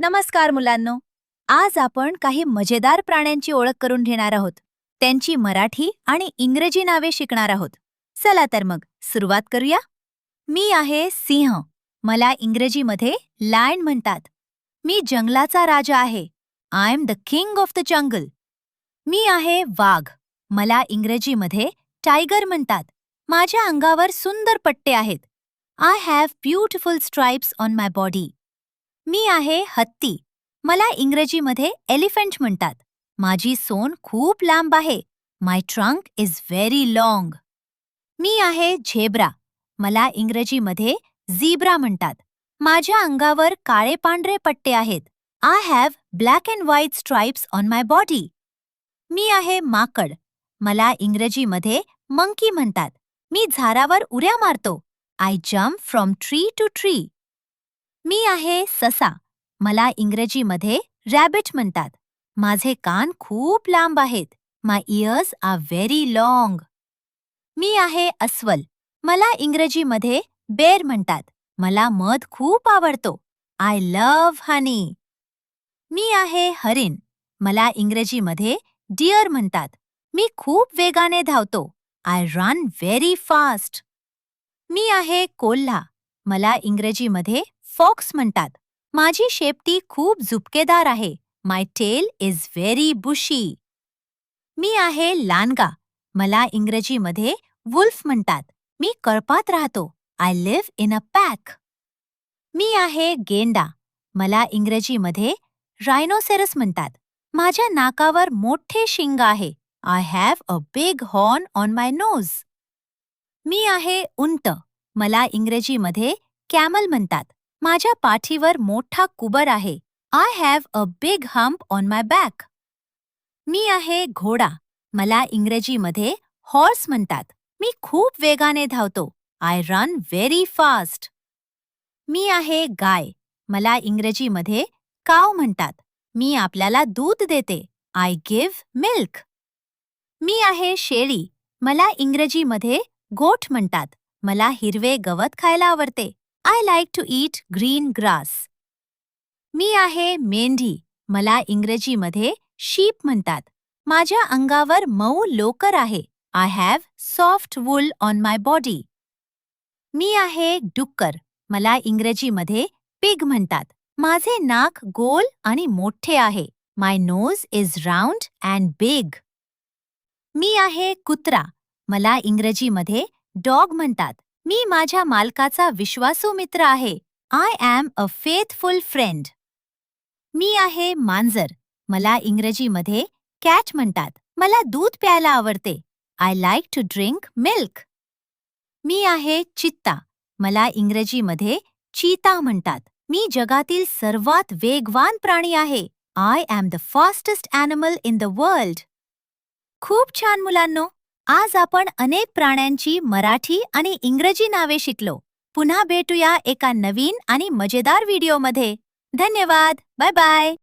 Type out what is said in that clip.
नमस्कार मुलांनो. आज आपण काही मजेदार प्राण्यांची ओळख करून घेणार आहोत. त्यांची मराठी आणि इंग्रजी नावे शिकणार आहोत. चला तर मग सुरुवात करूया. मी आहे सिंह. मला इंग्रजीमध्ये लायन म्हणतात. मी जंगलाचा राजा आहे. I am the king of the jungle. मी आहे वाघ. मला इंग्रजीमध्ये टायगर म्हणतात. माझ्या अंगावर सुंदर पट्टे आहेत. I have beautiful stripes on my body. मी आहे हत्ती. मला इंग्रजीमध्ये एलिफंट म्हणतात. माझी सोन खूप लांब आहे. माय ट्रंक इज व्हेरी लाँग. मी आहे झेब्रा. मला इंग्रजीमध्ये झीब्रा म्हणतात. माझ्या अंगावर काळे पांढरे पट्टे आहेत. I have black and white stripes on my body. मी आहे माकड. मला इंग्रजीमध्ये मंकी म्हणतात. मी झाडावर उड्या मारतो. I jump from tree to tree. मी आहे ससा. मला इंग्रजीमध्ये रॅबिट म्हणतात. माझे कान खूप लांब आहेत. माय इयर्स आर व्हेरी लाँग. मी आहे अस्वल. मला इंग्रजीमध्ये बेर म्हणतात. मला मध खूप आवडतो. आय लव्ह हनी. मी आहे हरिण. मला इंग्रजीमध्ये डिअर म्हणतात. मी खूप वेगाने धावतो. I run very fast. मी आहे कोल्हा. मला इंग्रजीमध्ये फॉक्स म्हणतात. माझी शेपटी खूप झुपकेदार आहे. My tail is very bushy. मी आहे लांडगा. मला इंग्रजीमध्ये वुल्फ म्हणतात. मी कळपात राहतो. I live in a pack. मी आहे गेंडा. मला इंग्रजीमध्ये रायनोसेरस म्हणतात. माझ्या नाकावर मोठे शिंग आहे. I have a big horn on my nose. मी आहे उंट. मला इंग्रजीमध्ये कॅमल म्हणतात. माझ्या पाठीवर मोठा कुबर आहे. I have a big hump on my back. मी आहे घोडा. मला इंग्रजीमध्ये हॉर्स म्हणतात. मी खूप वेगाने धावतो. I run very fast. मी आहे गाय. मला इंग्रजीमध्ये काव म्हणतात. मी आपल्याला दूध देते. I give milk. मी आहे शेळी. मला इंग्रजीमध्ये गोट म्हणतात. मला हिरवे गवत खायला आवडते. I like to eat green grass. मी आहे मेंढी. मला इंग्रजीमध्ये शीप म्हणतात. माझ्या अंगावर मऊ लोकर आहे. I have soft wool on my body. मी आहे डुक्कर. मला इंग्रजीमध्ये पिग म्हणतात. माझे नाक गोल आणि मोठे आहे. My nose is round and big. मी आहे कुत्रा. मला इंग्रजीमध्ये डॉग म्हणतात. मी माझ्या मालकाचा विश्वासू मित्र आहे. I am a faithful friend. मी आहे मांजर. मला इंग्रजीमध्ये कॅट म्हणतात. मला दूध प्यायला आवडते. I like to drink milk. मी आहे चित्ता. मला इंग्रजीमध्ये चीता म्हणतात. मी जगातील सर्वात वेगवान प्राणी आहे. I am the fastest animal in the world. खूप छान मुलांनो. आज आपण अनेक प्राण्यांची मराठी आणि इंग्रजी नावे शिकलो. पुन्हा भेटूया एका नवीन आणि मजेदार व्हिडिओमध्ये. धन्यवाद. Bye bye.